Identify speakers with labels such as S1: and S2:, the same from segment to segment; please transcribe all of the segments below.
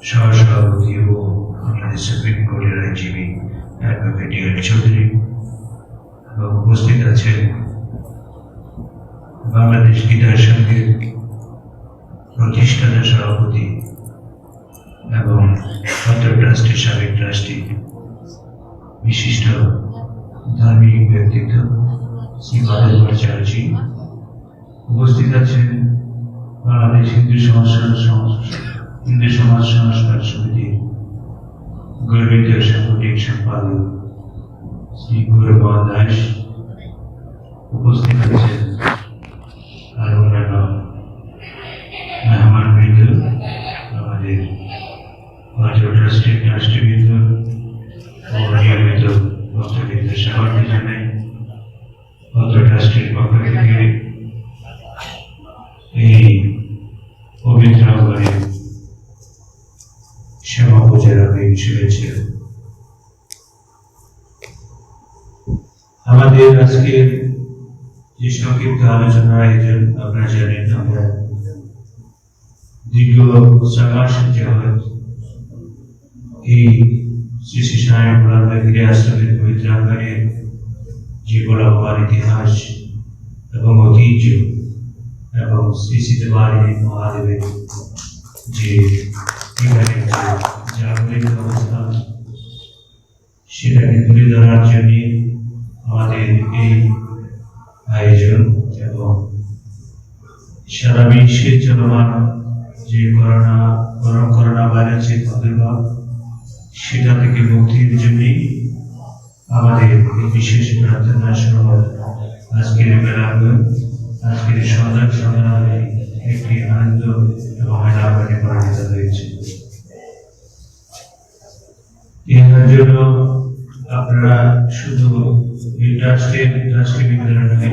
S1: সহসভাপতি ও আমাদের সুপ্রিম কোর্টের আইনজীবী অ্যাডভোকেট ডিএল চৌধুরী এবং উপস্থিত আছেন বাংলাদেশ গিটার সংঘের প্রতিষ্ঠাতা সভাপতি এবং পত্র ট্রাস্টের সাবেক ট্রাস্টি বিশিষ্ট ধার্মিক ব্যক্তিত্ব শ্রী বাদল ভট্টাচার্যজি, উপস্থিত আছেন বাংলাদেশ হিন্দু সমাজ সংস্কার সমিতির গর্বিত সাংগঠনিক সম্পাদক শ্রী গৌরব দাস, উপস্থিত আছেন আর অন্যান্য মেহমান বৃন্দ, আমাদের পত্র ট্রাস্টের ট্রাস্টিবৃন্দ ও নিয়মিত ভক্তবৃন্দ সবাইকে জানাই পত্র ট্রাস্টের পক্ষ থেকে এই পবিত্র ঘরে শ্যামা পূজার অনেক শুভেচ্ছা। আমাদের আজকের যে সংক্ষিপ্ত আলোচনার আয়োজন আপনারা জানেন, আমরা দীর্ঘ 6 মাস যাবৎ এই শ্রী শ্রী সাই গোলাপগিরি আশ্রমের পবিত্র আঙ্গনে যে গোলাপবার ইতিহাস এবং ঐতিহ্য এবং শ্রী শ্রী দেবারী মহাদেবের যে জাগরিত অবস্থান সেটাকে তুলে ধরার জন্য আমাদের এই আয়োজন এবং সারা বিশ্বে চলমান যে করোনা ভাইরাসের প্রাদুর্ভাব সেটা থেকে মুক্তির জন্য আমাদের এই বিশেষ প্রার্থনা সহ আজকের মেলাঙ্গন, আজকের সন্ধ্যা একটি আনন্দ এবং মেলাঙ্গনে পরিণত হয়েছে। এর জন্য আপনারা শুধু এই ট্রাস্টিবৃন্দরা নয়,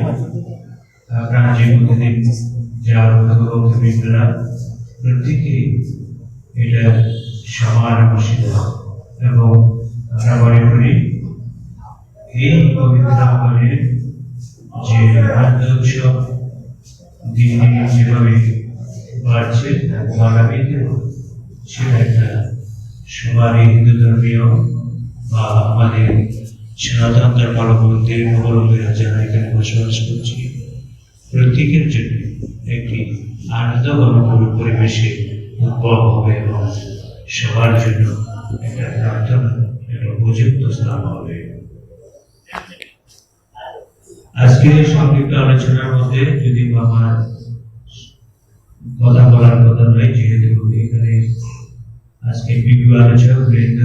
S1: আপনারা যে প্রতিদিন যার ভক্তবৃন্দরা প্রত্যেকেই এটা সমান মর্যাদা এবং আমরা মনে করি এই পবিত্র আঙ্গনে যে আনন্দ উৎসব দিন দিন যেভাবে বাড়ছে আগামীতেও সেটা একটা সবারই হিন্দু ধর্মীয় বা আমাদের সনাতন ধর্মাবলম্বীরা যারা এখানে বসবাস করছি প্রত্যেকের জন্য একটি আনন্দঘন পরিবেশে উদ্ভব হবে এবং সবার জন্য একটা প্রার্থনা, একটা উপযুক্ত স্থান হবে। আজকে সংক্ষিপ্ত আলোচনার মধ্যে যদি আমার কথা বলার কথা নয়, যেহেতু এখানে আজকে বিজ্ঞ আলোচক বৃন্দ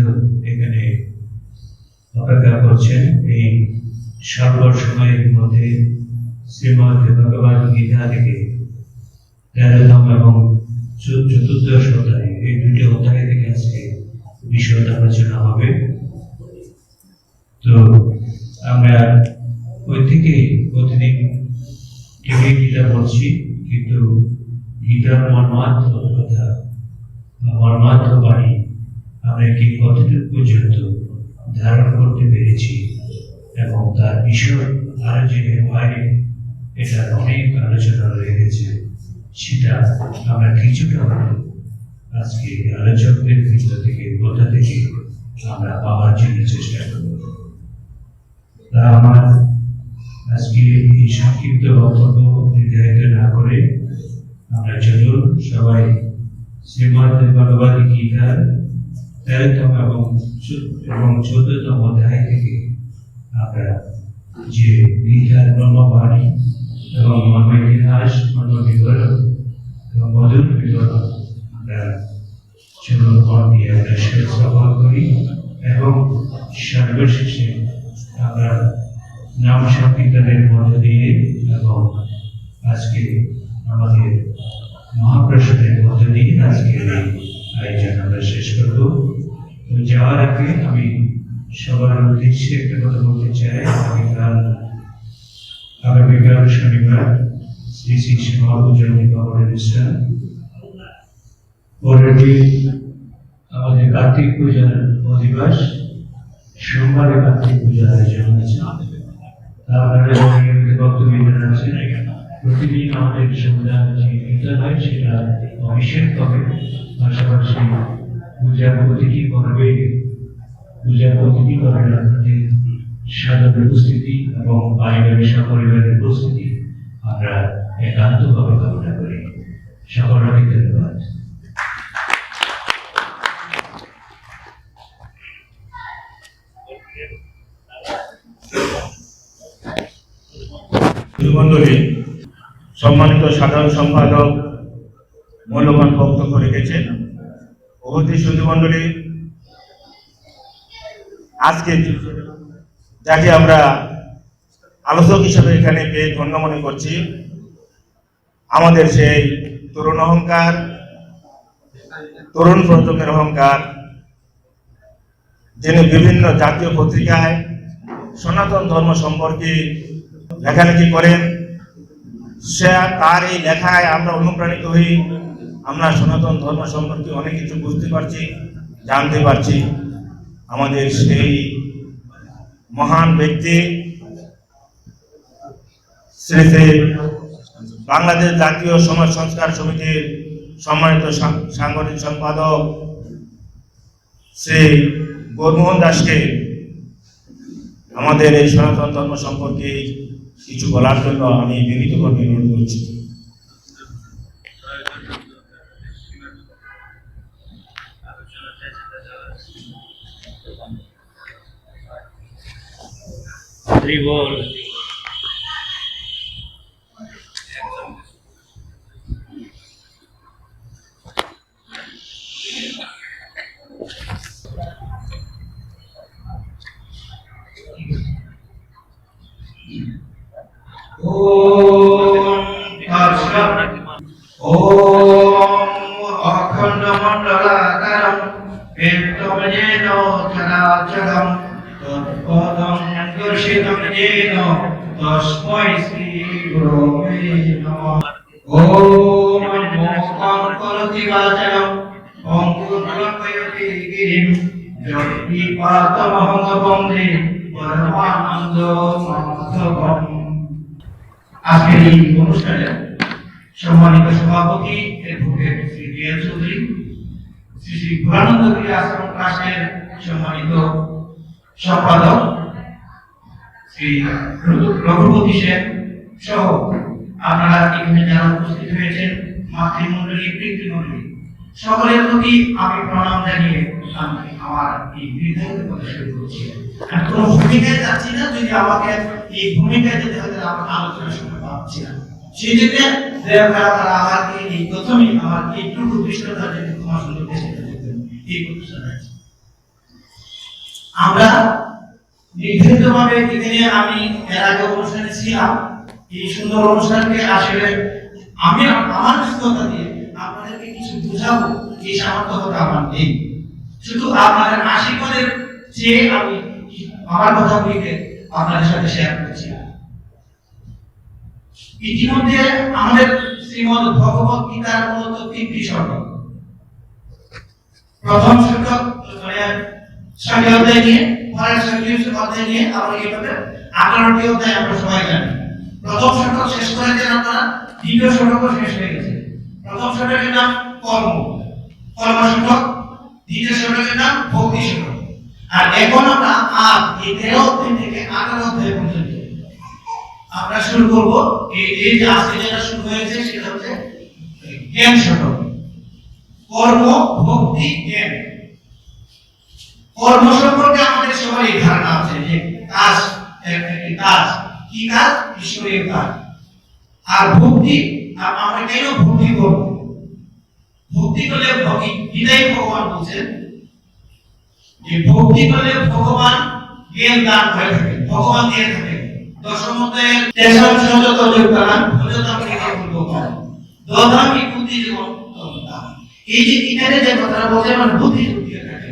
S1: এখানে অপেক্ষা করছেন, এই স্বল্প সময়ের মধ্যে শ্রীমদ ভগবদ গীতা থেকে 13তম এবং 14দশ অধ্যায়, এই দুটি অধ্যায় থেকে আজকে বিশদ আলোচনা হবে। তো আমরা ওই থেকে প্রতিদিন টিভি গীতা বলছি, কিন্তু গীতার মর্মার্থ কথা মর্মার্থ বাণী আমরা কি কতটুকু পর্যন্ত ধারণ করতে পেরেছি এবং তার বিষয় আলোচনার বাইরে এটার অনেক আলোচনা রয়ে গেছে, সেটা আমরা কিছুটা আজকে আলোচকদের ভিতর থেকে কথা থেকে আমরা পাওয়ার জন্য চেষ্টা করব। তা আমার আজকে এই সংক্ষিপ্ত বক্তব্য নির্ধারিত না করে আমরা চলুন সবাই শ্রীমদ ভগবদ গীতার 13তম এবং 14তম অধ্যায় থেকে আমরা যে গীতার ব্রহ্মবাণী এবং মর্ম ইতিহাস, মর্ম বিবরণ এবং মধুর বিবরণ আমরা চলুন মন দিয়ে আমরা শ্রবণ করি এবং সর্বশেষে আমরা নাম সংকীর্তনের মধ্য দিয়ে এবং আজকে আমাদের মহাপ্রসাদের মধ্য দিয়ে আজকের এই আয়োজন আমরা শেষ করব। যাওয়ার আগে আমি সবার উদ্দেশ্যে একটা কথা বলতে চাই। আগামীকাল শনিবার শ্রী শ্রী শ্যামা পূজার অনুষ্ঠান, পরের দিন আমাদের কার্তিক পূজার অধিবাস, সোমবারে কার্তিক পূজার আয়োজন আছে। আপনারা নিয়মিত বক্তব্য আছেন, প্রতিদিন আমাদের সন্ধ্যা যে গীতা হয় সেটা অভিষেক হবে, পাশাপাশি পূজার প্রতিটি পর্বে আপনাদের সাদর উপস্থিতি এবং পারিবারিক সপরিবারের উপস্থিতি আমরা একান্তভাবে কামনা করি। সকলকে ধন্যবাদ।
S2: মন্ডলী, সম্মানিত সাধারণ সম্পাদক মূল্যবান বক্তব্য রেখেছেন। উপস্থিত সুধী মন্ডলী, আজকে যাকে আমরা আলোচক হিসেবে এখানে পেয়ে ধন্য মনে করছি, আমাদের সেই তরুণ অহংকার, তরুণ প্রজন্মের অহংকার, যিনি বিভিন্ন জাতীয় পত্রিকায় সনাতন ধর্ম সম্পর্কে লেখালেখি করেন। সে তার এই লেখায় আমরা অনুপ্রাণিত হই, আমরা সনাতন ধর্ম সম্পর্কে অনেক কিছু বুঝতে পারছি, জানতে পারছি। আমাদের সেই মহান ব্যক্তি শ্রী শ্রী বাংলাদেশ জাতীয় সমাজ সংস্কার সমিতির সম্মানিত সাংগঠনিক সম্পাদক শ্রী গৌরমোহন দাসকে আমাদের এই সনাতন ধর্ম সম্পর্কে কিছু বলার জন্য আমি বিনীতভাবে অনুরোধ করছি।
S3: অখণ্ড মণ্ডলাকারম বেদমজেন চরাচরম তৎপদং দর্শিতং যেন তস্मै শ্রী গুরবে নমঃ। ওম মোক্ষং করতি বাচনম অঙ্কুরলম্বয়তি গিরিম যতি পাতমহং বন্দে পরমানন্দ মাধবম। আজকের এই অনুষ্ঠানে সম্মানিত সভাপতি অ্যাডভোকেট শ্রী ডিএল চৌধুরী, শ্রী শ্রী ভোলানন্দগিরি আশ্রম ট্রাস্টের সম্মানিত সম্পাদক শ্রী রঘুপতি সেন সহ আপনারা এখানে যারা উপস্থিত হয়েছেন, মাতৃমণ্ডলী, পিতৃমণ্ডলী, সকলের প্রতি আমি প্রণাম জানিয়ে আমি আমার এই নির্ধারিত কথা শুরু করছি। আমি কোনো ভূমিকায় যাচ্ছি না, যদি আমাকে এই ভূমিকায় যেতে হয় তাহলে আমার আলোচনার সময় পাচ্ছি না। সেই জন্য আপনারা আমাকে এই প্রথমেই আমার এইটুকু দৃষ্টতার জন্য ক্ষমা সুন্দর দেশে এই প্রতিষ্ঠান আছে। আমরা নির্ধারিতভাবে এখানে আমি এর আগে অনুষ্ঠানে ছিলাম। এই সুন্দর অনুষ্ঠানকে আসলে আমি আমার দৃষ্টতা দিয়ে আপনাদেরকে কিছু বোঝাবো এই সামর্থ্যটা আমার নেই। শুধু আপনাদের আশীর্বাদের চেয়ে আমি আমার কথাগুলিকে আপনাদের সাথে শেয়ার করছি। ইতিমধ্যে আমাদের শ্রীমদ ভগবত গীতার মূলত তিনটি শ্লোক, প্রথম শ্লোক ছয় অধ্যায় নিয়ে, পরের অধ্যায় নিয়ে, আবার এইভাবে 18টি অধ্যায় আমরা সবাই জানি। প্রথম শ্লোক শেষ করেছেন আপনারা, দ্বিতীয় শ্লোকও শেষ হয়ে গেছে। প্রথম শ্লোকের নাম কর্ম শ্লোক, দ্বিতীয় শ্লোকের নাম ভক্তি শ্লোক। আর এখন আমরা আজ এই 13 অধ্যায় থেকে 18 অধ্যায় পর্যন্ত আমরা শুরু করব। এই যে আজকে যেটা শুরু হয়েছে সেটা হচ্ছে জ্ঞান শ্লোক। কর্ম, ভক্তি, জ্ঞান। কর্ম সম্পর্কে আমাদের সবারই ধারণা আছে যে কাজ, একটি কাজ, কি কাজ? ঈশ্বরের কাজ। আর ভক্তি, আমরা কেন ভক্তি করব? ভক্তি করলে গীতায় ভগবান বলছেন যে ভক্তি করলে ভগবান জ্ঞান দান করে থাকে, ভগবান দিয়ে থাকে। দশম অধ্যায়ে তেসম সযত যোগদান ভজতাম নিকে ভগবান দধামি বুদ্ধি জীবন তমতাম। এই যে এখানে যে কথাটা বলছে মানে বুদ্ধি দিয়ে থাকে।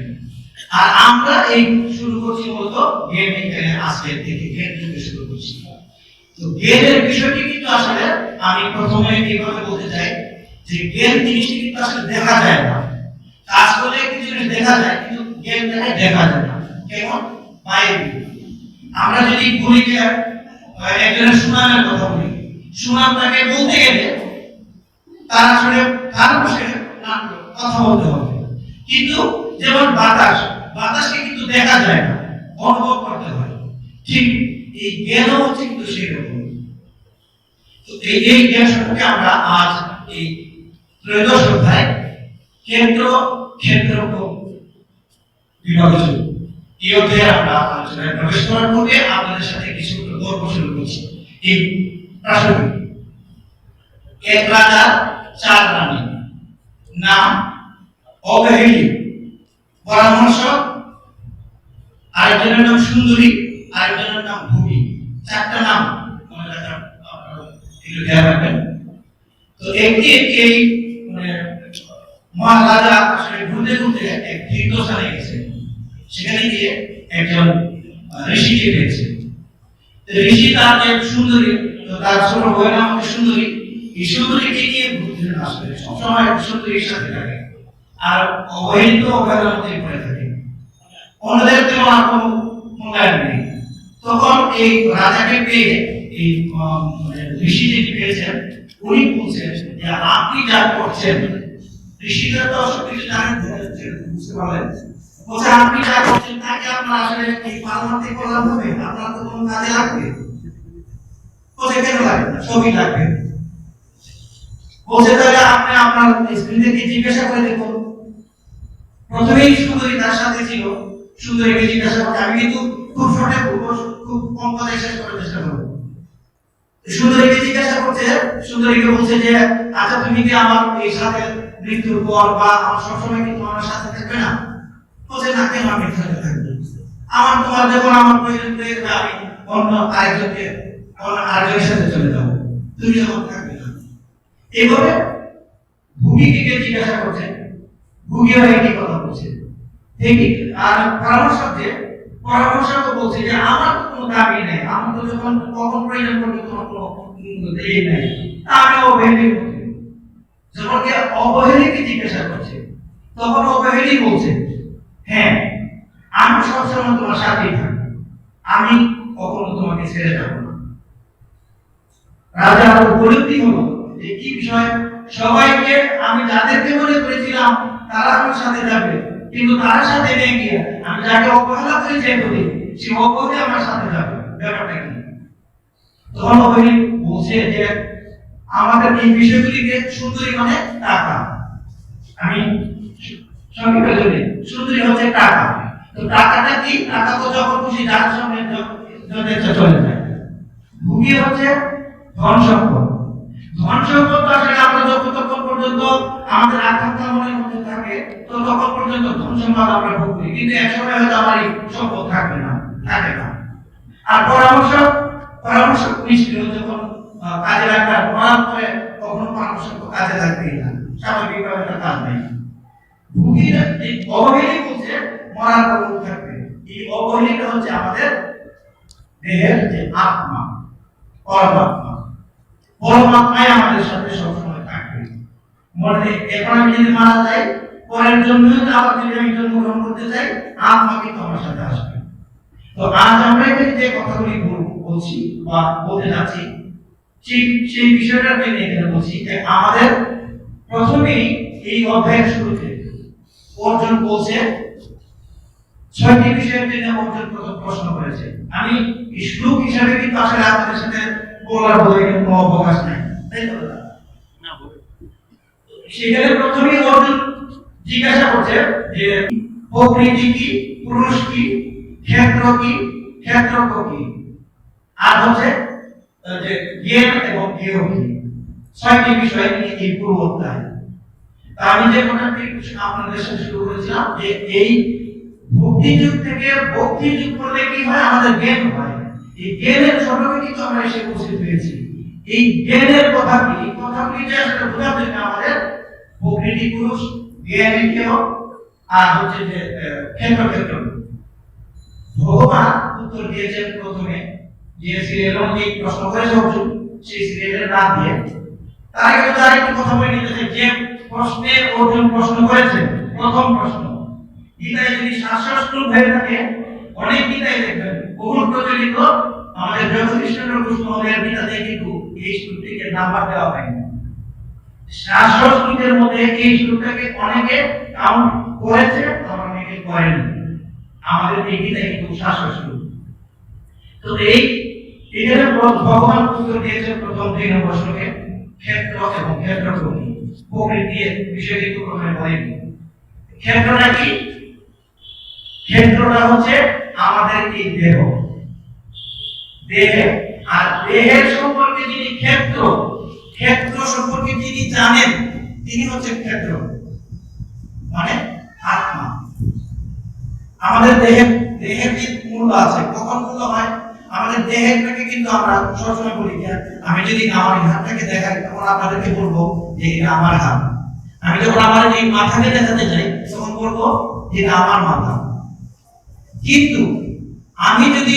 S3: আর আমরা এই শুরু করছি মূলত জ্ঞান, এখানে আজকে থেকে জ্ঞান থেকে শুরু করছি। তো জ্ঞানের বিষয়টি কিন্তু আসলে আমি প্রথমে এইভাবে বলতে চাই যে জ্ঞান জিনিসটি কিন্তু আসলে দেখা যায় না। কাজ করলে কিছু জিনিস দেখা যায়, কিন্তু জ্ঞানটাকে দেখা যায় না। কেমন? বাইরে আমরা যদি গুলিকে একজনের সুনামের কথা বলি, সুনামটাকে বলতে গেলে তার আসলে কার বসে কথা বলতে হবে। কিন্তু যেমন বাতাসকে কিন্তু দেখা যায় না, অনুভব করতে হয়। ঠিক এই জ্ঞানও হচ্ছে কিন্তু সেরকম। তো এই জ্ঞান সম্পর্কে আমরা আজ এই ত্রয়োদশ অধ্যায় ক্ষেত্র বিভাজন এই অধ্যায়ে আমরা আলোচনায় প্রবেশ করার পূর্বে আপনাদের সাথে কিছু গল্প শুরু করছি। এই প্রাসঙ্গিক এক রাজার 4 রানী, নাম অবহেলী, পরামর্শ, আরেকজনের নাম সুন্দরী, আরেকজনের নাম ভূমি। 4টা নাম মনে রাখার একটু খেয়াল রাখবেন। তো এই মানে মহারাজা আসলে ঘুরতে ঘুরতে এক তীর্থস্থানে গেছে। সেখানে গিয়ে একজন ঋষিকে পেয়েছে। ঋষি তার যে সুন্দরী, তার ছোট বউয়ের নাম হচ্ছে সুন্দরী, এই সুন্দরীকে নিয়ে ঘুরতে আসলে সবসময় সুন্দরীর সাথে থাকে, আর অবহেলিত অবহেলার মধ্যে পড়ে থাকে, অন্যদের তেমন আর কোনো মূল্যায়ন নেই। তখন এই রাজাকে পেয়ে এই ঋষি যেটি পেয়েছেন উনি বলছেন যে আপনি যা করছেন, ঋষিরা তো সব কিছু জানেন, বুঝতে পারলেন, বলছে আপনি যা করছেন তাকে আপনার আসলে এই পারমার্থিক কল্যাণ হবে, আপনার তো কোনো কাজে লাগবে? বলছে কেন লাগবে না, সবই লাগবে। বলছে তাহলে আপনি আপনার স্ত্রীদেরকে জিজ্ঞাসা করে দেখুন। প্রথমেই সুন্দরী তার সাথে ছিল, সুন্দরীকে জিজ্ঞাসা করতে, আমি কিন্তু খুব শর্টে খুব কম কথা শেষ করার চেষ্টা করবো। সুন্দরীকে জিজ্ঞাসা করছে, সুন্দরীকে বলছে যে আচ্ছা তুমি কি আমার এই সাথে মৃত্যুর পর বা আমার সবসময় কি তোমার সাথে থাকবে না? বলছে না, কেন আমি সাথে থাকবো? তোমার যখন আমার প্রয়োজন হয়ে যাবে আমি অন্য আরেকজনের সাথে চলে যাবো, তুমি যখন থাকবে না। এইভাবে ভূমিকে জিজ্ঞাসা করছে, ভূমিও একই কথা বলছে। আর পরামর্শ বলছে যে আমার তো কোনো দাবি নেই, আমার তো যখন কখন প্রয়োজন করবে তোমার কোনো এই নাই, আমি অবহেলি করছি। যখন অবহেলিকে জিজ্ঞাসা করছে তখন অবহেলি বলছে হ্যাঁ আমি সবসময় তোমার সাথেই থাকবো, আমি কখনো তোমাকে ছেড়ে যাব না। রাজা উপলব্ধি হলো যে কি বিষয়, সবাইকে আমি যাদেরকে মনে করেছিলাম তারা আমার সাথে যাবে, কিন্তু তার সাথে নেই গিয়ে আমি যাকে অবহেলা করে চাইবি সে অবহেলে আমার সাথে যাবে, ব্যাপারটা কি? তখন অবহেলি বলছে যে আমাদের এই বিষয়গুলিকে সুন্দরী মানে টাকা, আমি সংক্ষেপে বলি সুন্দরী হচ্ছে টাকা। তো টাকাটা কি? টাকা তো যখন খুশি যার সঙ্গে চলে যায়। ভূমি হচ্ছে ধন সম্পদ। ধন সম্পদ আসলে আমরা যতক্ষণ পর্যন্ত আমাদের আকাঙ্ক্ষা মনের মধ্যে থাকে তো তখন পর্যন্ত ধন সম্পদ আমরা ভোগ করি, কিন্তু একসময় হয়তো আমার এই সম্পদ থাকবে না, থাকে না। আর পরামর্শ নিষ্ক্রিয়, যখন কাজে লাগবে পড়ার পরে কখনো পরামর্শ কাজে লাগবেই না, স্বাভাবিকভাবে তার কাজ নেই। ভূমির এই অবহেলি বলছে মরার পর থাকবে। এই অবহেলিটা হচ্ছে আমাদের দেহের যে আত্মা, পরমাত্মাই আমাদের সাথে সবসময় থাকবে। মনে এখন আমি যদি মারা যাই, পরের জন্য আবার যদি আমি জন্মগ্রহণ করতে চাই, আত্মা কিন্তু আমার সাথে আসবে। তো আজ আমরা এখানে যে কথাগুলি বলছি বা বলতে যাচ্ছি সেই বিষয়টা নিয়ে এখানে বলছি যে আমাদের প্রথমেই এই অধ্যায়ের শুরুতে অর্জুন বলছে 6টি বিষয়ের জন্য অর্জুন প্রশ্ন করেছে। আমি শ্লোক হিসাবে কিন্তু আসলে আপনাদের সাথে বলার বলে কোনো অবকাশ নাই, তাই তো? সেখানে প্রথমেই অর্জুন জিজ্ঞাসা করছে যে প্রকৃতি কি, পুরুষ কি, ক্ষেত্র কি, ক্ষেত্রজ্ঞ কি, আর হচ্ছে যে জ্ঞান এবং জ্ঞেয় কি। 6টি বিষয় নিয়ে এই পুরো অধ্যায়। আমি যে কথাটি আপনাদের সাথে শুরু করেছিলাম যে এই ভক্তি যুগ থেকে ভক্তি যুগ করলে কি হয়, আমাদের জ্ঞান হয়। এই জ্ঞানের স্বরূপে কিন্তু আমরা এসে উপস্থিত হয়েছি। এই জ্ঞানের কথাগুলি যে আসলে বোঝার জন্য আমাদের প্রকৃতি, পুরুষ, জ্ঞান, জ্ঞেয় আর হচ্ছে যে ক্ষেত্র। ভগবান উত্তর দিয়েছেন প্রথমে যে সিরিয়ালের মধ্যে প্রশ্ন করেছে অর্জুন, সেই সিরিয়ালের না দিয়ে তার আগে তো আরেকটু কথা বলে নিতে চাই। যে প্রশ্নে অর্জুন প্রশ্ন করেছে, প্রথম প্রশ্ন গীতায় যদি 700 শ্লোক হয়ে থাকে, অনেক গীতায় দেখবেন বহুল প্রচলিত আমাদের জগদীশ্বর কৃষ্ণের গীতাতে কিন্তু এই শ্লোকটিকে নাম্বার দেওয়া হয়নি। 700 শ্লোকের মধ্যে এই শ্লোকটাকে অনেকে কাউন্ট করেছে আবার অনেকে করেনি। আমাদের এইটা কিন্তু শ্বাসকষ্ট। তো এখানে ভগবান উত্তর দিয়েছে প্রথম 3 প্রশ্নকে ক্ষেত্র এবং ক্ষেত্রজ্ঞ প্রকৃতির বিষয় কিন্তু প্রথমে বলেনি। ক্ষেত্রটা কি? ক্ষেত্রটা হচ্ছে আমাদের এই দেহ, আর দেহের সম্পর্কে যিনি ক্ষেত্র সম্পর্কে যিনি জানেন তিনি হচ্ছে ক্ষেত্র, মানে আত্মা। আমাদের দেহের যে মূল্য আছে, কখন মূল্য হয়? আমাদের দেহেরটাকে কিন্তু আমরা সবসময় বলি যে আমি যদি আমার হাতটাকে দেখাই তখন আপনাদেরকে বলবো যে এটা আমার হাত। আমি যখন আমার এই মাথাকে দেখাতে যাই তখন বলবো যে এটা আমার মাথা। কিন্তু আমি যদি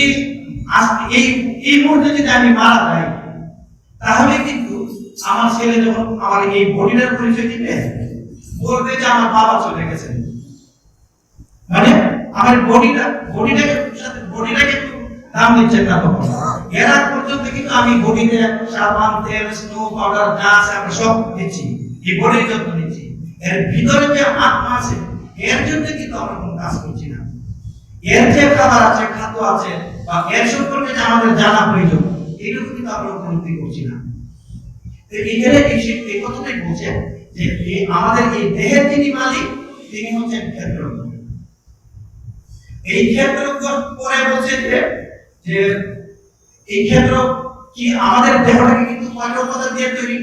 S3: এই মুহূর্তে যদি আমি মারা যাই তাহলে কিন্তু আমার ছেলে যখন আমার এই বডিটার পরিচয় দিবে বলবে যে আমার বাবা চলে গেছেন। মানে আমার বডিটাকে দাম দিচ্ছে না তখন। এর আগ পর্যন্ত কিন্তু আমি বডিতে সাবান, তেল, স্নো পাউডার যা আছে আমরা সব দিচ্ছি, এই বডির যত্ন নিচ্ছি। এর ভিতরে যে আত্মা আছে এর জন্য কিন্তু আমরা কোনো কাজ করছি না। এর যে খাবার আছে, খাদ্য আছে, বা এর সম্পর্কে যে আমাদের জানা প্রয়োজন এইটুকু কিন্তু আমরা উপলব্ধি করছি না। তো এখানে এই কথাটাই বলছে যে আমাদের এই দেহের যিনি মালিক তিনি হচ্ছেন ক্ষেত্রজ্ঞ। এই ক্ষেত্রজ্ঞ পরে বলছে যে এই ক্ষেত্র কি আমাদের দেহটাকে কিন্তু কয়টা উপাদান দিয়ে তৈরি?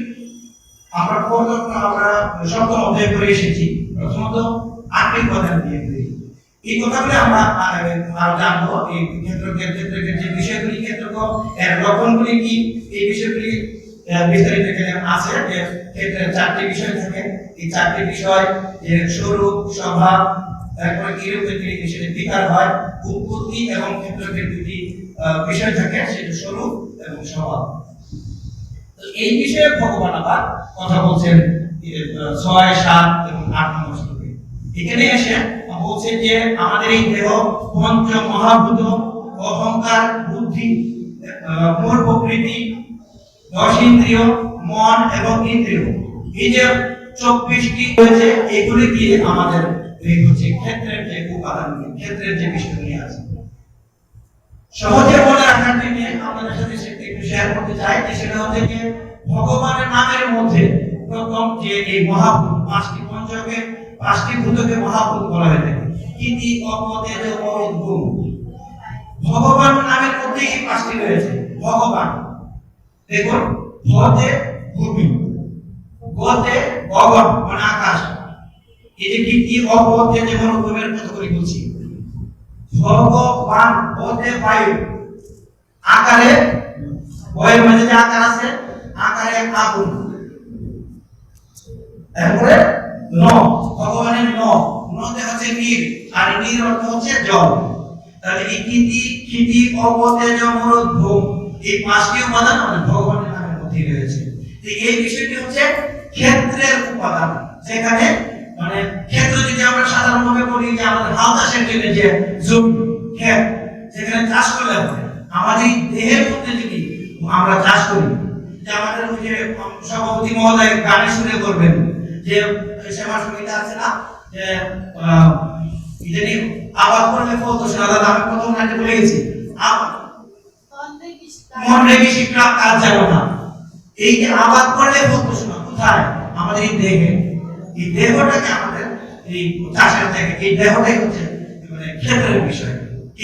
S3: আমরা সপ্তম অধ্যায় করে এসেছি, প্রথমত 8টি উপাদান দিয়ে তৈরি। এই কথাগুলো আমরা আরো জানবো। এই ক্ষেত্রজ্ঞের যে বিষয়গুলি, ক্ষেত্রজ্ঞ এর লক্ষণগুলি কি, এই বিষয়গুলি বিস্তারিত এখানে আছে। যে ক্ষেত্রের 4টি বিষয় থাকে। এই 4টি বিষয় যে স্বরূপ, স্বভাব, তারপরে কিরূপ সেটা বিকার হয়, উৎপত্তি এবং ক্ষেত্রজ্ঞের 2টি বিষয় থাকে, সেটা স্বরূপ এবং স্বভাব। তো এই বিষয়ে ভগবান আবার কথা বলছেন 6, 7 এবং 8 নম্বর শ্লোকে। এখানে এসে বলছে যে আমাদের এই দেহ পঞ্চ মহাভূত, অহংকার, বুদ্ধি, মূল প্রকৃতি, 10 ইন্দ্রিয়, মন এবং ইন্দ্রিয়, এই যে 24টি রয়েছে, এগুলি দিয়ে আমাদের এই হচ্ছে ক্ষেত্রের যে উপাদানগুলি, ক্ষেত্রের যে বিষয়গুলি আছে। সহজে মনে রাখার জন্য আপনাদের সাথে সেটা একটু শেয়ার করতে চাই যে সেটা হচ্ছে যে ভগবানের নামের মধ্যে প্রথম যে এই মহাভূত, 5টি পঞ্চকে, 5টি ভূতকে মহাভূত বলা হয়ে থাকে। ইতি, অপ, তেজ, মরুদ, গুণ। ভগবান নামের মধ্যে এই 5টি রয়েছে। ভগবান দেখুন, ভতে ভূমি, গতে গগন মানে আকাশ, এই যে ইতি, অপ, তেজ, মরুদ, গুণের কথা করে বলছি। ভগবান বলতে বায়ু, আকারে বয়ের মধ্যে যে আকার আছে, আকারে আগুন। তারপরে ন, ভগবানের নতে হচ্ছে নীর, আর নীর অর্থ হচ্ছে জল। তাহলে এই ইতি, ক্ষিতি, অপ, তেজ, মরুদ, ভূম, এই 5টি উপাদান আমাদের ভগবানের নামের মধ্যে রয়েছে। তো এই বিষয়টি হচ্ছে ক্ষেত্রের উপাদান। যেখানে মানে ক্ষেত্র যদি আমরা সাধারণভাবে বলি যে আমাদের হাল চাষের জন্য যে জমি, ক্ষেত, যেখানে চাষ করলে হয়, আমাদের দেহের মধ্যে যদি আমরা চাষ করি, যে আমাদের ওই যে সভাপতি মহোদয় গানে শুনে করবেন যে সেবা সমিতি আছে না, যে ইদানি আবাদ করলে ফলতো সাদা, আমি প্রথম নাটে বলে গেছি মন রেখে শিক্ষা কাজ যাবে না। এই যে আবাদ করলে ফলতো শোনা কোথায়? আমাদের এই দেহে। এই দেহটাকে আমাদের এই চাষের থেকে এই দেহটাই হচ্ছে মানে ক্ষেত্রের বিষয়।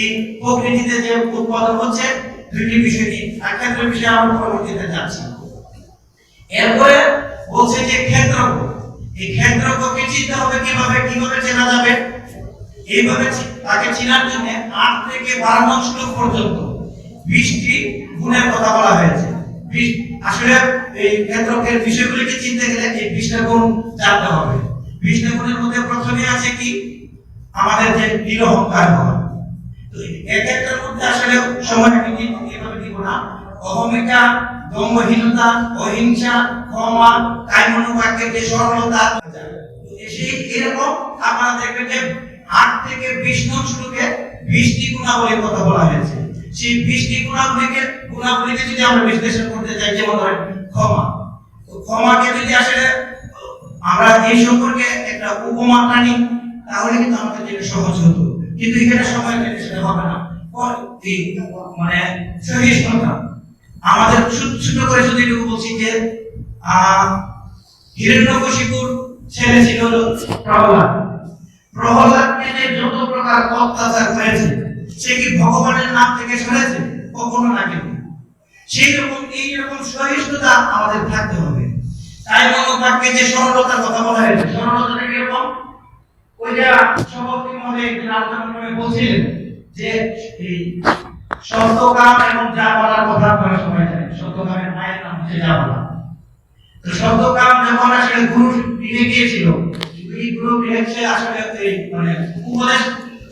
S3: এই প্রকৃতিতে যে উৎপাদন হচ্ছে 2টি বিষয় নিয়ে, আর ক্ষেত্রের বিষয়ে আমরা পরবর্তীতে যাচ্ছি। এরপরে বলছে যে ক্ষেত্রজ্ঞ, এই ক্ষেত্রজ্ঞকে চিনতে হবে কিভাবে চেনা যাবে? এইভাবে তাকে চেনার জন্য 8 থেকে 12 নং শ্লোক পর্যন্ত 20টি গুণের কথা বলা হয়েছে। আসলে এই ক্ষেত্রজ্ঞের বিষয়গুলিকে চিনতে গেলে এই 20টা গুণ জানতে হবে। 20টা গুণের মধ্যে প্রথমে আছে কি? আমাদের যে নিরহংকার হওয়া। তো এক একটার মধ্যে আসলে সময় এভাবে দিব না। অহমিকা, দম্ভহীনতা, অহিংসা, ক্ষমা, কায়মনোবাক্যের যে সরলতা, সেই এরকম আপনারা দেখবেন যে 8 থেকে 20 নং শ্লোকে 20টি গুণাবলীর কথা বলা হয়েছে। সেই 20টি গুণাবলীকে যদি আমরা বিশ্লেষণ করতে চাই, যেমন ধরেন ক্ষমা, তো ক্ষমাকে যদি আসলে আমরা এই সম্পর্কে একটা উপমা টানি তাহলে কিন্তু আমাদের জন্য সহজ হতো, কিন্তু এখানে সময় কেটে সেটা হবে না। এই মানে সহিষ্ণুতা আমাদের ছোট করে যদি একটু বলছি যে হিরণ্যকশিপুর ছেলে ছিল প্রহ্লাদ। প্রহ্লাদকে যে যত প্রকার অত্যাচার করেছে, সে কি ভগবানের নাম থেকে সরেছে? কখনো না। কিন্তু সেই রকম এইরকম সহিষ্ণুতা আমাদের থাকতে হবে। তাই মনোবাক্যে যে সরলতার কথা বলা হয়েছে, সরলতাটা কিরকম? ওই যে সভাপতি মহোদয় একদিন আলোচনা করে বলছিলেন যে এই সত্যকাম এবং যা বলার কথা আপনারা সবাই জানেন। সত্যকামের মায়ের নাম হচ্ছে জাবালা। তো সত্যকাম যখন আসলে গুরু গৃহে গিয়েছিল, এই গুরু গৃহে সে আসলে এই মানে উপদেশ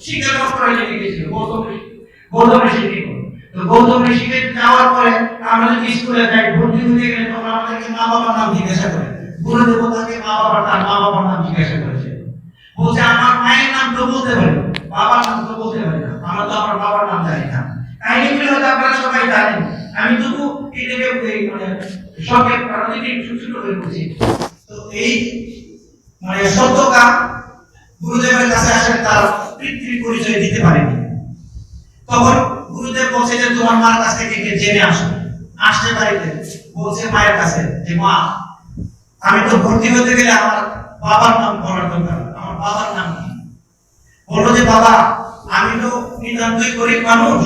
S3: শিক্ষা করে গিয়েছিল গৌতম ঋষিকে। তো গৌতম ঋষিকে যাওয়ার পরে আমরা যদি স্কুলে যাই, ভর্তি হতে গেলে তখন আমাদেরকে মা বাবার নাম জিজ্ঞাসা করে। গুরুদেব তাকে মা বাবার নাম জিজ্ঞাসা করেছে। বলছে আমার মায়ের নাম তো বলতে পারি, বাবার নাম তো বলতে পারি না, আমরা তো আমার বাবার নাম জানি না। কাহিনীগুলো হয়তো আপনারা সবাই জানেন, আমি তবু এটাকে মানে শখের কারণে ছোট ছোট করে বলছি। তো এই মানে সত্যকাম গুরুদেবের কাছে আসলে তার পিতৃ পরিচয় দিতে পারেনি। তখন গুরুদেব বলছে যে তোমার মার কাছ থেকে জেনে আসো। আসতে বাড়িতে বলছে মায়ের কাছে যে মা, আমি তো ভর্তি হতে গেলে আমার বাবার নাম বলার দরকার, আমার বাবার নাম কি? বললো যে বাবা, আমি তো নিতান্তই গরিব মানুষ,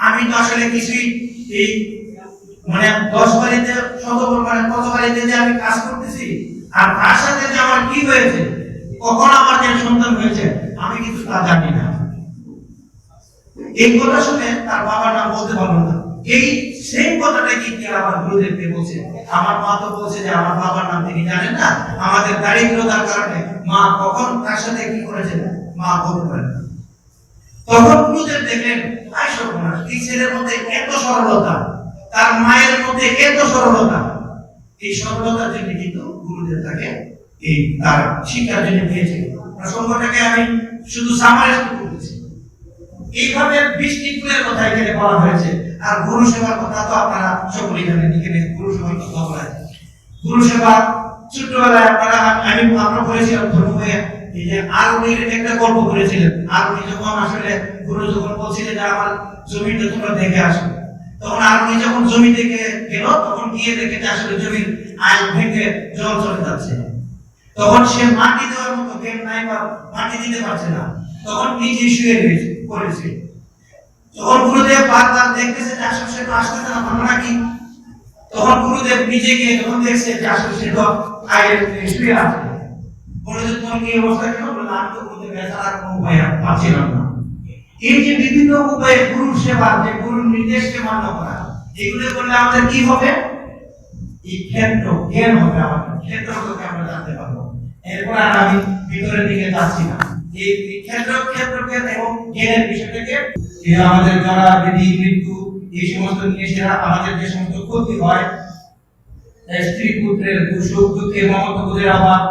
S3: আমি তো আসলে কিছুই এই মানে 10 বাড়িতে মানে কত বাড়িতে যে আমি কাজ করতেছি, আর তার সাথে যে আমার কি হয়েছে, কখন আমার যে সন্তান হয়েছে, আমি কিন্তু তা জানি না। এই কথা শুনে তার বাবার নাম বলতে পারলো না। এই সেম কথাটা কি আবার গুরুদেবকে বলছে, আমার মা তো বলছে যে আমার বাবার নাম তিনি জানেন না, আমাদের দারিদ্রতার কারণে মা কখন তার সাথে কি করেছে মা বলতে পারেন না। তখন গুরুদেব দেখলেন এই ছেলের মধ্যে এত সরলতা, তার মায়ের মধ্যে এত সরলতা, এই সরলতার জন্য কিন্তু গুরুদেব তাকে এই তার শিক্ষার জন্য দিয়েছিল। প্রসঙ্গটাকে আমি শুধু সামারাইজ করতেছি। এইভাবে 20টি গুণের কথা এখানে বলা হয়েছে। আর গুরু সেবার কথা তো আপনারা সকলেই জানেন, এখানে গুরু সেবার কথা বলা হয়। গুরু সেবা ছোটবেলায় আমরা করেছিলাম ধর্ম হয়ে, এই যে আরুণীর একটা গল্প করেছিলেন। আরুণী যখন আসলে গুরু যখন বলছিলেন যে আমার জমিটা তোমরা দেখে আসো, তখন আরুণী যখন জমি দেখে গেল, তখন গিয়ে দেখে যে আসলে জমির আইল ভেঙে জল চলে যাচ্ছে। তখন সে মাটি দেওয়ার মতো জ্ঞান নাই বা মাটি দিতে পারছে না, তখন নিজে শুয়ে পড়েছে। তখন গুরুদেব বারবার দেখতেছে যে আসলে সে তো আসতেছে না, ভালো নাকি? তখন গুরুদেব নিজে গিয়ে যখন দেখছে যে আসলে সে তো আইলে শুয়ে আছে, বলে যে তোমার কি অবস্থা কেন? বলে আমি তো গুরুদেব বেচার কোনো উপায় পাচ্ছিলাম না। এই যে বিভিন্ন উপায়ে গুরুর সেবা, যে গুরুর নির্দেশকে মান্য করা, এগুলো করলে আমাদের কি হবে? এই ক্ষেত্র জ্ঞান হবে, আমাদের ক্ষেত্রকে আমরা জানতে পারবো। এরপর আর আমি ভিতরের দিকে যাচ্ছি না। এই ক্ষেত্রকে এবং জ্ঞানের বিষয়টাকে আমাদের যারা বিধি মৃত্যু এই সমস্ত জিনিসেরা আমাদের যে সমস্ত ক্ষতি হয়, স্ত্রী পুত্রের সুখ দুঃখের মমত্ববোধের অভাব,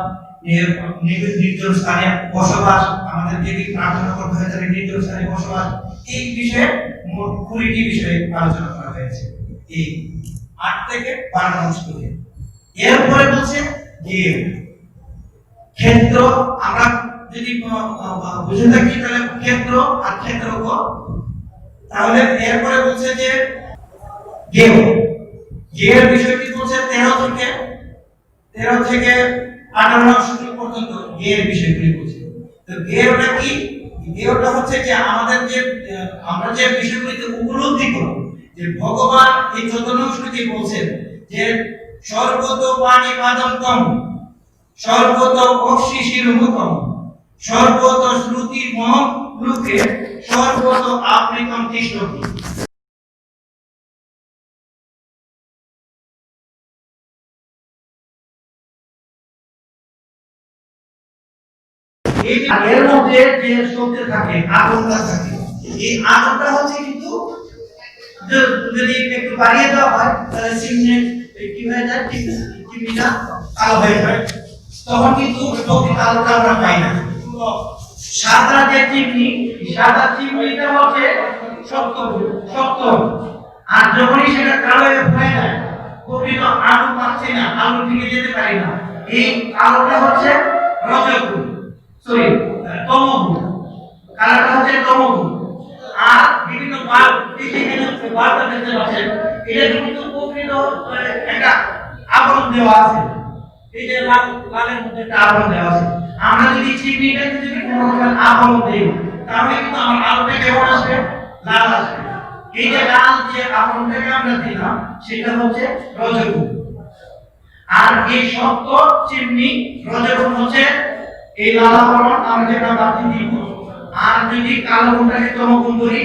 S3: নির্জন স্থানে বসবাস, আমাদের যে প্রার্থনা করতে হয় তাদের নির্জন স্থানে বসবাস, এই বিষয়ে মোট 20টি বিষয়ে আলোচনা করা হয়েছে এই 8 থেকে 12 নং শ্লোকে। এরপরে বলছে যে ক্ষেত্র, আমরা যদি বুঝে থাকি তাহলে ক্ষেত্র আর ক্ষেত্রজ্ঞ, তাহলে এরপরে বলছে যে জ্ঞেয়। জ্ঞেয়ের বিষয়টি বলছে 13 থেকে 18 নং শ্লোক পর্যন্ত জ্ঞেয়ের বিষয়গুলি বলছে। তো জ্ঞেয়টা কি? জ্ঞেয়টা হচ্ছে যে আমাদের যে আমরা যে বিষয়গুলিতে উপলব্ধি করব যে ভগবান এই 14 নং শ্লোকে বলছেন যে সর্বত পানি পাদন্তম, সর্বত অক্ষিশির মুখম, সর্বত শ্রুতির মহম লোকে, সর্বত আপৃতম তিষ্ঠতি। এর মধ্যে যে শব্দ থাকে, আগুনটা থাকে, এই আগুনটা হচ্ছে কিন্তু যদি একটু বাড়িয়ে দেওয়া হয় তাহলে চিমনি কি হয়ে যায়, চিমনিটা কালো হয়ে যায়, তখন কিন্তু প্রকৃত আলোটা আমরা পাই না। সাদা যে চিমনি, সাদা চিমনিটা হচ্ছে শক্ত, আর যখনই সেটা কালো হয়ে যায় প্রকৃত আলো পাচ্ছি না, আলো দিকে যেতে পারি না, এই আলোটা হচ্ছে রজগুণ। সরি তমগুণ, কালারটা হচ্ছে তমগুণ। আর বিভিন্ন বাল্ব, এই যে এখানে বাল্বটা দেখতে পাচ্ছেন, এটা কিন্তু প্রকৃত একটা আবরণ দেওয়া আছে। এই যে লালের মধ্যে একটা আবরণ দেওয়া আছে। আমরা যদি চিমনিটাকে যদি কোনো রকমের আবরণ দেই, তাহলে কিন্তু আমার আলোটা কেমন আসবে? লাল আসবে। এই যে লাল যে আবরণটাকে আমরা দিলাম, সেটা হচ্ছে রজগুণ। আর এই শক্ত চিমনি রজগুণ হচ্ছে এই লাল আবরণ আমরা যেটা বাতি দিব। আর যদি কালো গুণটাকে তমগুণ করি,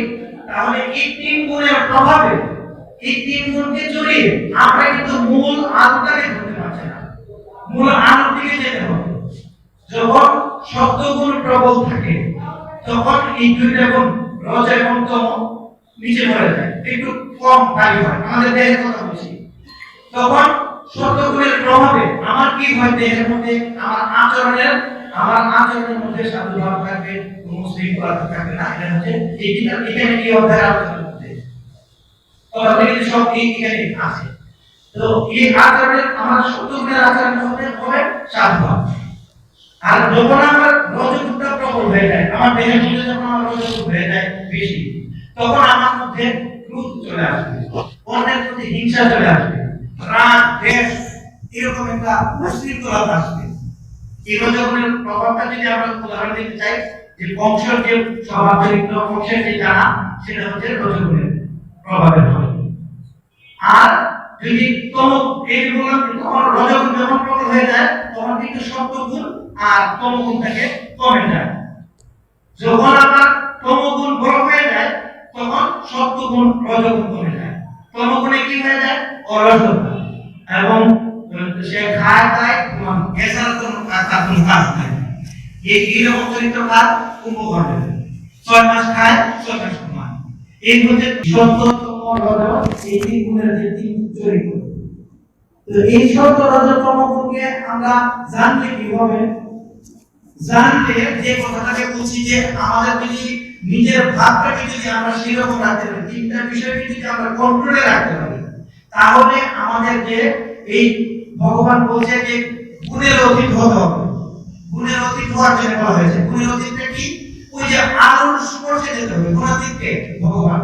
S3: তাহলে এই তিন গুণের প্রভাবে, এই তিন গুণকে জড়িয়ে আমরা কিন্তু মূল আলোটাকে ধরতে পারছি না। মূল আলোর দিকে যেতে হবে। যখন শব্দগুণ প্রবল থাকে, তখন এই দুইটা গুণ রজ এবং তম নিচে পড়ে যায়, একটু কম ভারী হয়। আমাদের দেহের কথা বলছি। তখন শব্দগুণের প্রভাবে আমার কি হয়? দেহের মধ্যে আমার আচরণের মধ্যে সাধুভাব থাকবে, শৃঙ্খলা থাকবে না। এটা হচ্ছে এখানে কি অধ্যায় আলোচনার মধ্যে কিন্তু সব এখানে আছে। তো এই আচরণের আমার শব্দগুণের আচরণ হবে সাধুভাব। আর যখন আমার রজগুণটা প্রবল হয়ে যায়, আমার দেহের মধ্যে যখন আমার রজগুণ হয়ে যায় বেশি, তখন আমার মধ্যে ক্রোধ চলে আসবে, অন্যের প্রতি হিংসা চলে আসবে, রাগ, দ্বেষ, এরকম একটা উশৃঙ্খলতা আসবে। এই রজগুণের প্রভাবটা যদি আমরা উদাহরণ দিতে চাই, যে বংশের যে স্বভাব চরিত্র, বংশের যে জানা, সেটা হচ্ছে রজগুণের প্রভাবের ফলে। আর যদি এই বললাম, তখন রজগুণ যখন প্রবল হয়ে যায়, তখন কিন্তু সত্ত্বগুণ আর তমগুণটাকে কমে যায়। যখন আমার তমগুণ বড় হয়ে যায়, তখন সত্ত্বগুণ রজগুণ কমে যায়। তমগুণে কি হয়ে যায়? অলসতা, এবং সে খায় দায় এছাড়া কোনো কাজ নাই। এইরকম চরিত্র কাজ কুম্ভকর্ণের। 6 মাস খায়, 6 মাস ঘুমায়। এই হচ্ছে সত্য, তম, রজ, এই তিন গুণের যে তিন চরিত্র। তো এই সত্য, রজ, তম গুণকে আমরা জানলে কি হবে? জানলে যে কথাটাকে বলছি, যে আমাদের যদি নিজের ভাবটাকে যদি আমরা সেরকম রাখতে পারি, তিনটা বিষয়কে যদি আমরা কন্ট্রোলে রাখতে পারি, তাহলে আমাদের যে এই ভগবান বলছে যে গুণের অতীত হতে হবে। গুণের অতীত হওয়ার জন্য বলা হয়েছে। গুণের অতীতটা কি? ওই যে আলোর স্পর্শে যেতে হবে। গুণাতীতকে ভগবান,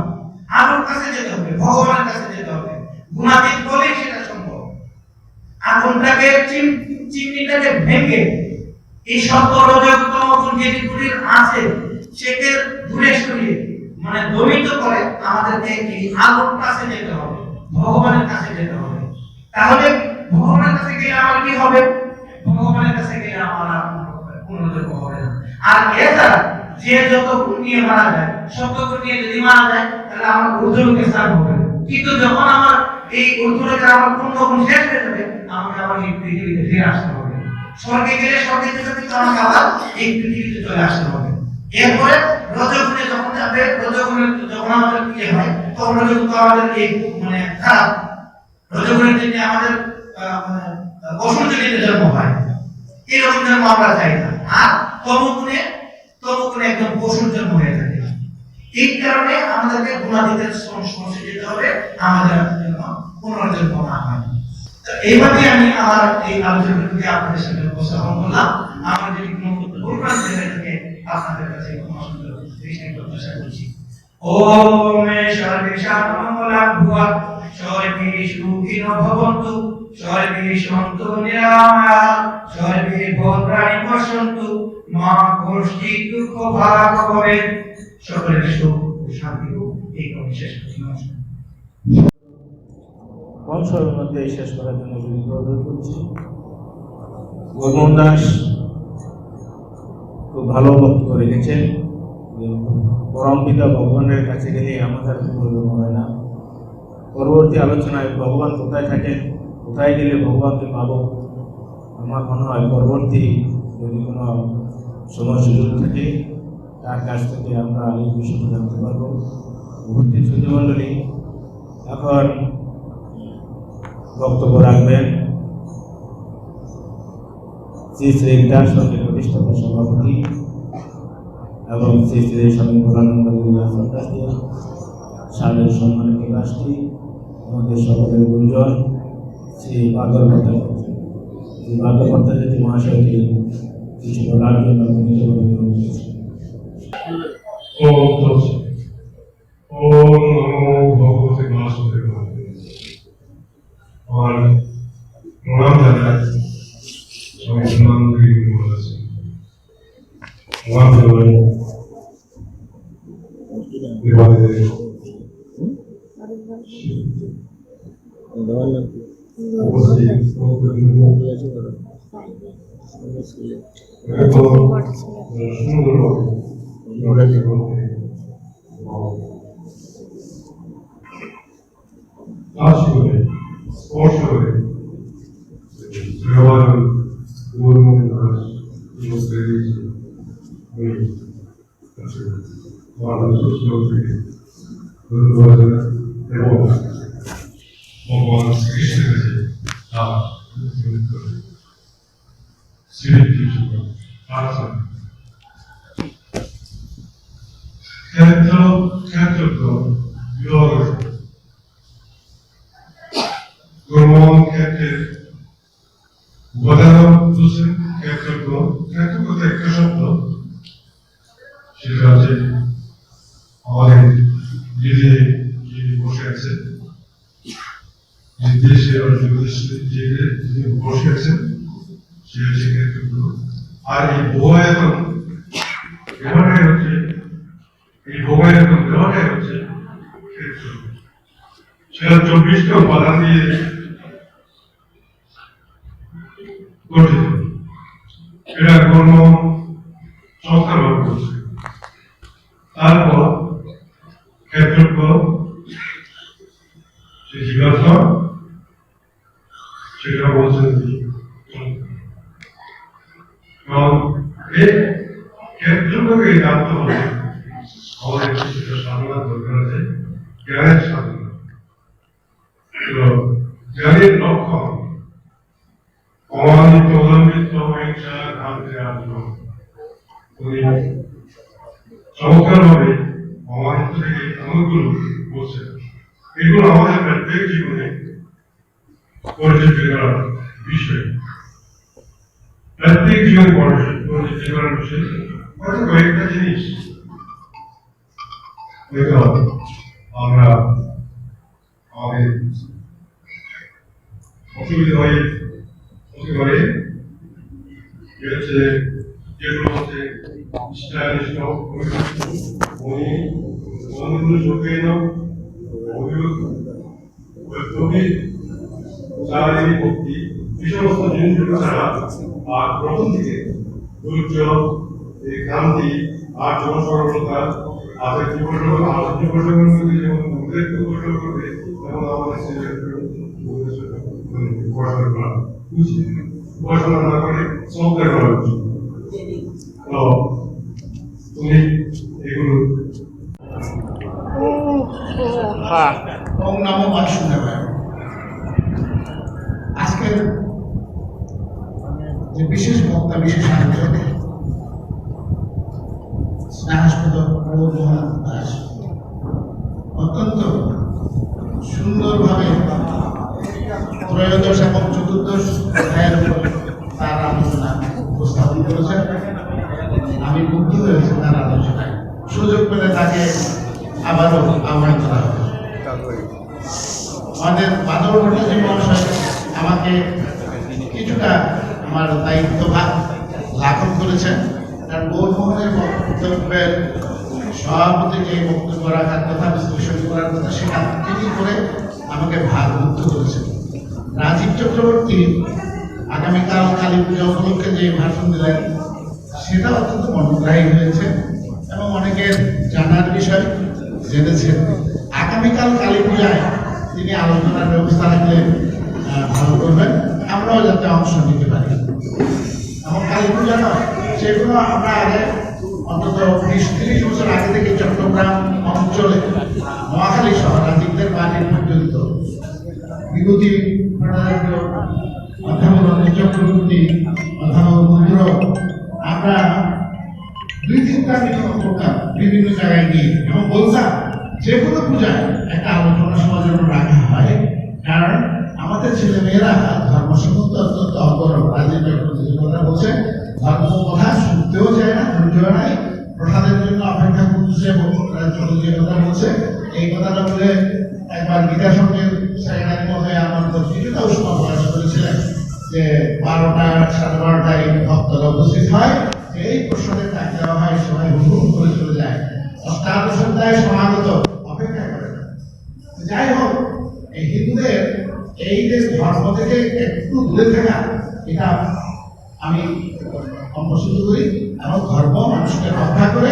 S3: আলোর কাছে যেতে হবে, ভগবানের কাছে যেতে হবে। গুণাতীত বলেই সেটা সম্ভব। আগুনটাকে চিমনিটাকে ভেঙে এই সত্য, রজ, তম গুণ যেগুলির আছে, সেকে দূরে সরিয়ে মানে দমিত করে আমাদেরকে এই আলোর কাছে যেতে হবে, ভগবানের কাছে যেতে হবে। তাহলে ভগবানের কাছে গেলে আমার কি হবে? ভগবানের কাছে গেলে আমার পুনর্জন্ম হবে না। আর এছাড়া যে যত গুণ নিয়ে মারা যায়, সত্য গুণ নিয়ে যদি মারা যায়, তাহলে আমার ঊর্ধ্বলোকে স্থান হবে। কিন্তু যখন আমার এই ঊর্ধ্বলোকে আমার পুণ্যগুণ শেষ হয়ে যাবে, আমাকে আবার এই পৃথিবীতে ফিরে আসতে হবে। স্বর্গে গেলে স্বর্গে থেকে কিন্তু আমাকে আবার এই পৃথিবীতে চলে আসতে হবে। এরপরে রজগুণে যখন যাবে, রজগুণে যখন আমাদের কি হয়, তখন রজগুণ তো আমাদের এই মানে খারাপ। রজগুণের জন্য আমাদের অসুরজনিত জন্ম হয়, এরকম জন্ম আমরা চাই না। আর তমগুণে একদম পশুর জন্ম হয়ে থাকে। এই কারণে আমাদেরকে গুণাতীতের সংস্পর্শে যেতে হবে, আমাদের জন্য পুনর্জন্ম না হয়। এইভাবে আমি আমার এই আলোচনাটি আপনাদের সাথে উপস্থাপন করলাম। আমার যদি কোনো ভুলভ্রান্তি হয়ে থাকে, আপনাদের কাছে ক্ষমা সুন্দর দৃষ্টি প্রত্যাশা করছি। ওম সর্বেষাং মঙ্গলাং ভুয়াৎ, সর্বে সুখিনো ভবন্তু, সর্বে সন্তু নিরাময়াঃ, সর্বে ভদ্রাণি পশ্যন্তু, মা কষ্টিৎ দুঃখ ভাগ ভবেৎ। সকলের সুখ ও শান্তি হোক, এই কামনা শেষ করছি। নমস্কার।
S2: বংশের মধ্যে শেষ করার জন্য অনুরোধ করছি। গৌরমোহন দাস খুব ভালো বক্তব্য রেখেছেন। পরম পিতা ভগবানের কাছে গেলে আমাদের পরিবর্তন হয় না। পরবর্তী আলোচনায় ভগবান কোথায় থাকেন, কোথায় গেলে ভগবানকে পাবো, আমার মনে হয় পরবর্তী যদি কোনো সময় সুযোগ থাকে, তার কাছ থেকে আমরা এই বিষয়টি জানতে পারবো। উপস্থিত সুধীমণ্ডলী, এখন বক্তব্য রাখবেন শ্রী শ্রী গীতার সঙ্গে প্রতিষ্ঠাতা সভাপতি এবং শ্রী শ্রী স্বামী ভোলানন্দ সাদের সম্মানিত রাষ্ট্রী, আমাদের সকলের গুরুজন শ্রী বাদল ভট্টাচার্য। শ্রী বাদল ভট্টাচার্য মহাশয়কে
S4: কিছু বলার জন্য
S5: ওম তৎসৎ। ওম নমো ভগবতে বাসুদেবায়। আমার প্রণাম জানাই সবাই সম্মানগুলি বলেছে প্রণাম জানাই দেবালয়ে উপস্থিত স্পর্শ করে দেওয়ালয় গুরুমন্ত্র এবং ভগবান শ্রীকৃষ্ণের কাছে তার স্মৃতি প্রার্থনা ক্ষেত্র বিভাগ গুরুমোহন ক্ষেত্রের উপাদান বুঝছেন ক্ষেত্র ক্ষেত্র একটা শব্দ সেটা হচ্ছে আমাদের দিদি বসে আছে দেশে যিনি বসে আছেন সে হচ্ছে ক্ষেত্র। আর এই ভোগায়তন ব্যবহারটাই হচ্ছে ক্ষেত্র। সেটা 24টা উপাদান দিয়ে গঠিত। এটা কর্ম সংস্কার ভাবে করছে। তারপর ক্ষেত্র সে জীবাত্মা সেটা বলছেন কারণ এই ক্ষেত্রকে জানতে হলে আমাদের কিছুটা সাধনা দরকার আছে, জ্ঞানের সাধনা। তো জ্ঞানের লক্ষণ অমানিত অলম্বিত হিংসা ভ্রান্তি আত্ম উনি চমৎকার ভাবে অমানিত থেকে অনেকগুলো বলছেন। এগুলো আমাদের প্রত্যেক জীবনে পরিচিত করার বিষয়, প্রত্যেক জীবনে পরিচিত করার বিষয়। হয়তো কয়েকটা জিনিস হয়তো আমরা আমাদের অসুবিধা হতে পারে, যেগুলো হচ্ছে অনেকগুলো চোখে ভক্তি এই সমস্ত জিনিসগুলো ছাড়া আর প্রথম থেকে ধৈর্য, ক্রান্তি আর জনসরলতা আমাদের জীবন যেমন করবে তেমন আমাদের পড়াশোনা করা উচিত, পড়াশোনা না করে সংস্কার করা উচিত। তো তুমি এগুলো
S6: ওম নমো বাসুদেবায়। আজকের যে বিশেষ বক্তা, বিশেষ আয়োজক স্নেহাস্পদ মোহন দাস অত্যন্ত সুন্দরভাবে ত্রয়োদশ এবং চতুর্দশ অধ্যায়ের উপর তার আলোচনা উপস্থাপন করেছেন। আমি মুগ্ধ হয়েছি তার আলোচনায়। সুযোগ পেলে তাকে আবারও আহ্বান করা হবে। আমাদের মাধব ভট্টাচার্য মহাশয় আমাকে কিছুটা আমার দায়িত্ব ভাগ লাঘব করেছেন, কারণ গৌরমোহনের বক্তব্যের সভাপতি যে বক্তব্য রাখার কথা, বিশ্লেষণ করার কথা, সেটা তিনি করে আমাকে ভারমুক্ত করেছেন। রাজীব চক্রবর্তী আগামীকাল কালী পূজা উপলক্ষে যে ভাষণ দিলেন সেটা অত্যন্ত মনোগ্রাহী হয়েছে এবং অনেকের জানার বিষয় জেনেছেন। আগামীকাল কালী পূজায় তিনি আলোচনার ব্যবস্থা রাখলে ভালো করবেন, আমরাও যাতে অংশ নিতে পারি। এবং কালী পূজা নয়, সেগুলো আমরা আগে অন্তত 20-30 বছর আগে থেকে চট্টগ্রাম অঞ্চলে নোয়াখালী সহ রাজীবদের বাড়ির পর্যন্ত বিভূতি ভট্টাচার্য, অধ্যাপক রঞ্জন চক্রবর্তী, অধ্যাপক মন্দির, আমরা 2-3টা প্রকার বিভিন্ন জায়গায় গিয়ে এবং বলতাম যে কোনো পূজায় একটা আলোচনা সভা যেন রাখা হয়, কারণ আমাদের ছেলে মেয়েরা ধর্মসম্মত অত্যন্ত অগরম। রাজীব চক্রবর্তী কথা বলছে ধর্ম কথা শুনতেও চায় না, ধৈর্য নাই, প্রসাদের জন্য অপেক্ষা করতেছে এবং যে কথা বলছে এই কথাটা বলে একবার গীতা সঙ্গের সেক্রেটারি মহোদয় আমার কিছুটা উষ্ণ প্রকাশ করেছিলেন যে 12টা 12:30টায় ভক্তরা উপস্থিত হয়, এই প্রসাদের ডাক দেওয়া হয়, সবাই হুকুম করে চলে যায়, অষ্টাদশ অধ্যায় সমাগত অপেক্ষা করে না। যাই হোক, এই হিন্দুদের এই যে ধর্ম থেকে একটু দূরে থাকা, এটা আমি অপছন্দ করি। এবং ধর্ম মানুষকে রক্ষা করে।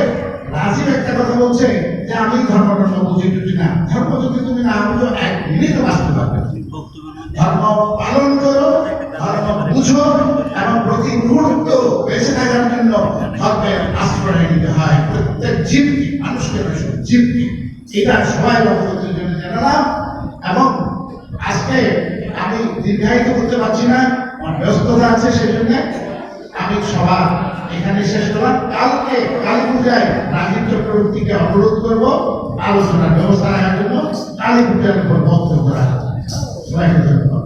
S6: রাজীব একটা কথা বলছে যে আমি ধর্মটা বুঝি টুঝি না। ধর্ম যদি তুমি না বুঝো 1 মিনিটও বাঁচতে পারবে না। ধর্ম পালন করো, ধর্ম বুঝো এবং প্রতি মুহূর্ত বেঁচে থাকার জন্য ধর্মের আশ্রয় নিতে হয়। প্রত্যেক জীবকে, মানুষকে জীবকে, এটা সবাই অবগতির জন্য জানালাম। এবং আজকে আমি দীর্ঘায়িত করতে পারছি না, আমার ব্যস্ততা আছে, সেই জন্য আমি সভা এখানে শেষ করলাম। কালকে কালী পূজায় রাজীব চক্রবর্তীকে অনুরোধ করব আলোচনার ব্যবস্থা রাখার জন্য, কালী পূজার উপর বক্তব্য রাখার জন্য। সবাইকে ধন্যবাদ।